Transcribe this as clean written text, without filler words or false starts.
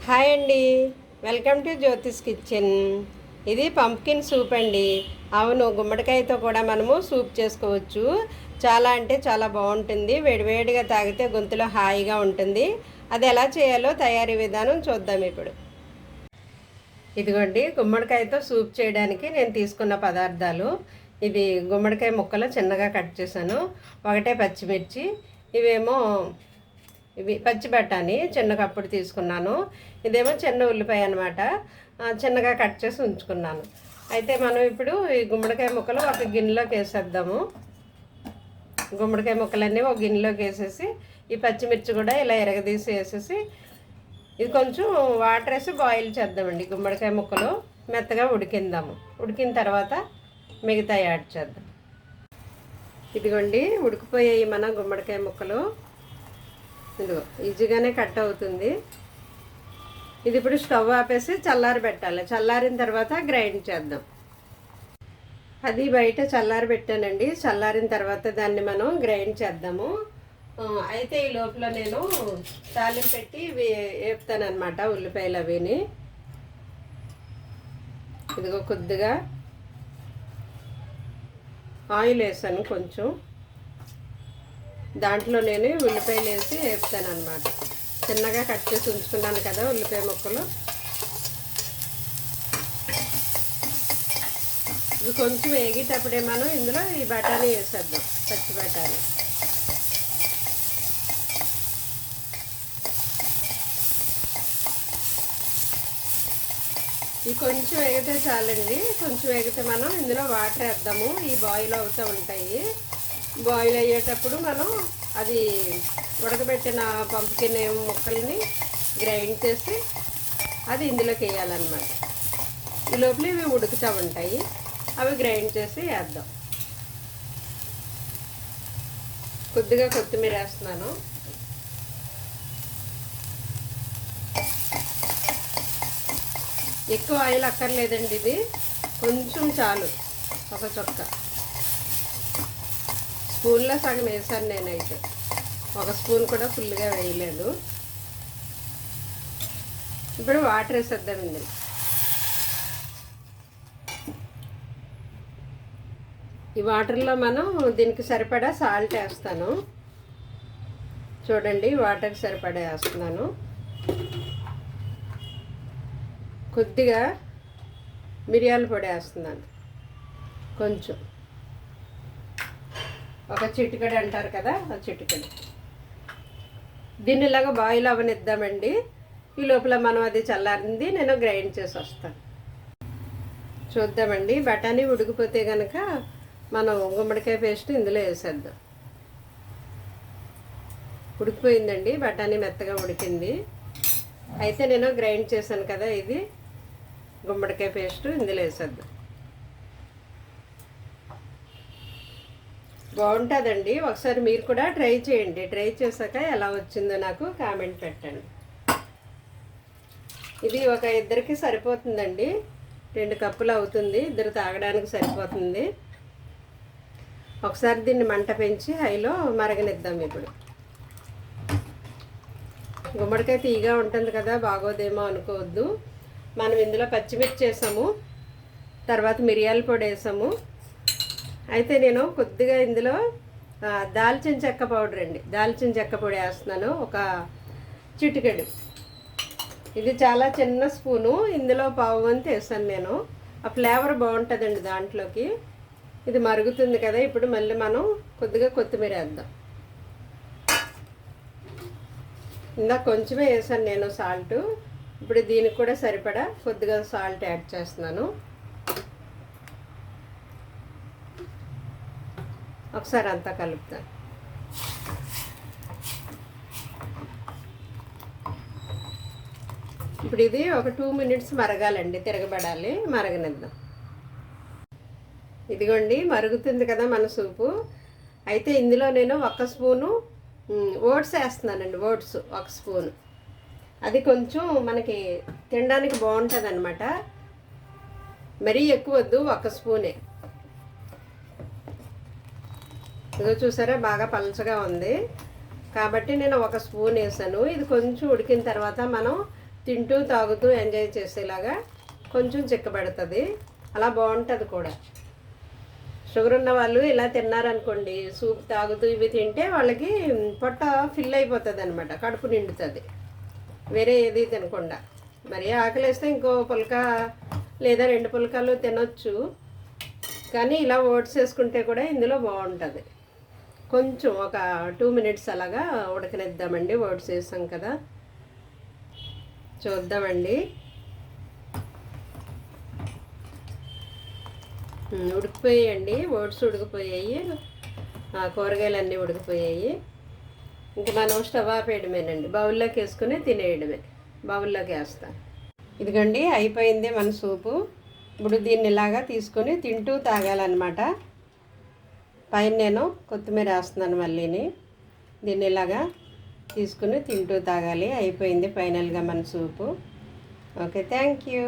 Hi అండి, welcome to Jyothish kitchen. ఇది pumpkin soup అండి. అవును, గుమ్మడికాయతో కూడా మనము సూప్ చేసుకోవచ్చు. చాలా అంటే చాలా బాగుంటుంది. వేడివేడిగా తాగితే గొంతులో హాయిగా ఉంటుంది. అది ఎలా చేయాలో తయారీ విధానం చూద్దాం ఇప్పుడు. ఇదిగోండి, గుమ్మడికాయతో సూప్ చేయడానికి నేను తీసుకున్న పదార్థాలు. ఇది గుమ్మడికాయ ముక్కలు చిన్నగా కట్ చేశాను. ఒకటే పచ్చిమిర్చి, ఇవేమో ఇవి పచ్చి బఠానీ చిన్న కప్పుడు తీసుకున్నాను. ఇదేమో చిన్న ఉల్లిపాయ అనమాట, చిన్నగా కట్ చేసి ఉంచుకున్నాను. అయితే మనం ఇప్పుడు ఈ గుమ్మడికాయ ముక్కలు ఒక గిన్నెలోకి వేసేద్దాము. గుమ్మడికాయ ముక్కలన్నీ ఒక గిన్నెలోకి వేసేసి ఈ పచ్చిమిర్చి కూడా ఇలా ఎరగదీసి వేసేసి ఇది కొంచెం వాటర్ వేసి బాయిల్ చేద్దామండి. గుమ్మడికాయ ముక్కలు మెత్తగా ఉడికిందాము. ఉడికిన తర్వాత మిగతా యాడ్ చేద్దాం. ఇదిగోండి, ఉడికిపోయాయి మన గుమ్మడికాయ ముక్కలు. ఇదిగో ఈజీగానే కట్ అవుతుంది. ఇది ఇప్పుడు స్టవ్ ఆపేసి చల్లారి పెట్టాలి. చల్లారిన తర్వాత గ్రైండ్ చేద్దాం. అది బయట చల్లారి పెట్టానండి. చల్లారిన తర్వాత దాన్ని మనం గ్రైండ్ చేద్దాము. అయితే ఈ లోపల నేను తాలింపు పెట్టి వేపుతానమాట ఉల్లిపాయలు అవిని. ఇదిగో కొద్దిగా ఆయిల్ వేసాను కొంచెం. దాంట్లో నేను ఉల్లిపాయలు వేసి వేపుతాను అనమాట. చిన్నగా కట్ చేసి ఉంచుకున్నాను కదా ఉల్లిపాయ ముక్కలు. ఇది కొంచెం వేగేటప్పుడే మనం ఇందులో ఈ బఠానీ వేసేద్దాం, పచ్చి బఠానీ. ఇది కొంచెం వేగితే చాలండి. కొంచెం వేగితే మనం ఇందులో వాటర్ వేద్దాము. ఈ బాయిల్ అవుతూ ఉంటాయి. బాయిల్ అయ్యేటప్పుడు మనం అది ఉడకబెట్టిన పంప్కిన్ ముక్కల్ని గ్రైండ్ చేసి అది ఇందులోకి వేయాలన్నమాట. ఈ లోపల ఇవి ఉడుకుతూ ఉంటాయి. అవి గ్రైండ్ చేసి వేద్దాం. కొద్దిగా కొత్తిమీర వేస్తున్నాను. ఎక్కువ ఆయిల్ అక్కర్లేదండి, ఇది కొంచెం చాలు. ఒక చుక్క స్పూన్లో సగం వేసాను నేనైతే. ఒక స్పూన్ కూడా ఫుల్గా వేయలేదు. ఇప్పుడు వాటర్ వేసేద్దాం ఇందులో. ఈ వాటర్లో మనం దీనికి సరిపడా సాల్ట్ వేస్తాను. చూడండి, వాటర్కి సరిపడా వేస్తున్నాను. కొద్దిగా మిరియాల పొడి వేస్తున్నాను, కొంచెం, ఒక చిటికెడు అంటారు కదా, ఆ చిటికెడు. దీన్ని ఇలాగా బాయిల్ అవనిద్దామండి. ఈ లోపల మనం అది చల్లారింది నేను గ్రైండ్ చేసి వస్తాను. చూద్దామండి. బఠానీ ఉడికిపోతే కనుక మనం గుమ్మడికాయ పేస్ట్ ఇందులో వేసేద్దాం. ఉడికిపోయిందండి, బఠానీ మెత్తగా ఉడికింది. అయితే నేను గ్రైండ్ చేశాను కదా, ఇది గుమ్మడికాయ పేస్ట్ ఇందులో వేసేద్దాం. బాగుంటుందండి. ఒకసారి మీరు కూడా ట్రై చేయండి. ట్రై చేశాక ఎలా వచ్చిందో నాకు కామెంట్ పెట్టండి. ఇది ఒక ఇద్దరికి సరిపోతుందండి. 2 కప్పులు అవుతుంది. ఇద్దరు తాగడానికి సరిపోతుంది. ఒకసారి దీన్ని మంట పెంచి హైలో మరగనిద్దాం. ఇప్పుడు గుమ్మడికాయ తీగా ఉంటుంది కదా, బాగోదేమో అనుకోవద్దు. మనం ఇందులో పచ్చిమిర్చి వేసాము, తర్వాత మిరియాల పొడి వేసాము. అయితే నేను కొద్దిగా ఇందులో దాల్చిన చెక్క పౌడర్ అండి, దాల్చిన చెక్క పొడి వేస్తున్నాను, ఒక చిటికెడు. ఇది చాలా చిన్న స్పూను, ఇందులో పావు వంతు వేసాను నేను. ఆ ఫ్లేవర్ బాగుంటుందండి దాంట్లోకి. ఇది మరుగుతుంది కదా, ఇప్పుడు మళ్ళీ మనం కొద్దిగా కొత్తిమీర వేద్దాం. ఇందాక కొంచెమే వేసాను నేను సాల్ట్. ఇప్పుడు దీనికి కూడా సరిపడా కొద్దిగా సాల్ట్ యాడ్ చేస్తున్నాను. ఒకసారి అంతా కలుపుతాను. ఇప్పుడు ఇది ఒక 2 మినిట్స్ మరగాలండి, తిరగబడాలి. మరగనిద్దాం. ఇదిగోండి, మరుగుతుంది కదా మన సూపు. అయితే ఇందులో నేను 1 స్పూను ఓట్స్ వేస్తున్నానండి. Oats 1 spoon. అది కొంచెం మనకి తినడానికి బాగుంటుంది అనమాట. మరీ ఎక్కువ వద్దు, 1 స్పూనే. ఇదిగో చూసారా, బాగా పలచగా ఉంది కాబట్టి నేను 1 స్పూన్ వేసాను. ఇది కొంచెం ఉడికిన తర్వాత మనం తింటూ తాగుతూ ఎంజాయ్ చేసేలాగా కొంచెం చిక్కబడుతుంది. అలా బాగుంటుంది కూడా. షుగర్ ఉన్న వాళ్ళు ఇలా తిన్నారనుకోండి, సూప్ తాగుతూ ఇవి తింటే వాళ్ళకి పొట్ట ఫిల్ అయిపోతుంది అనమాట, కడుపు నిండుతుంది వేరే ఏది తినకుండా. మరి ఆకలిస్తే ఇంకో పుల్క లేదా 2 పుల్కాలు తినొచ్చు, కానీ ఇలా ఓట్స్ వేసుకుంటే కూడా ఇందులో బాగుంటుంది. కొంచెం ఒక 2 మినిట్స్ అలాగా ఉడకనిద్దామండి. ఓట్స్ వేసాం కదా, చూద్దామండి. ఉడికిపోయాయండి, ఓట్స్ ఉడికిపోయాయి, కూరగాయలు అన్నీ ఉడికిపోయాయి. ఇంక మనం స్టవ్ ఆపేయడమేనండి, బౌల్లోకి వేసుకుని తినేయడమే. బౌల్లోకి వేస్తాను. ఇదిగోండి అయిపోయింది మన సూపు. ఇప్పుడు దీన్ని ఇలాగా తీసుకొని తింటూ తాగాలన్నమాట. పైన నేను కొత్తిమీర వేస్తున్నాను మళ్ళీని. దీన్ని ఇలాగా తీసుకుని తింటూ తాగాలి. అయిపోయింది ఫైనల్గా మన సూపు. Okay, thank you.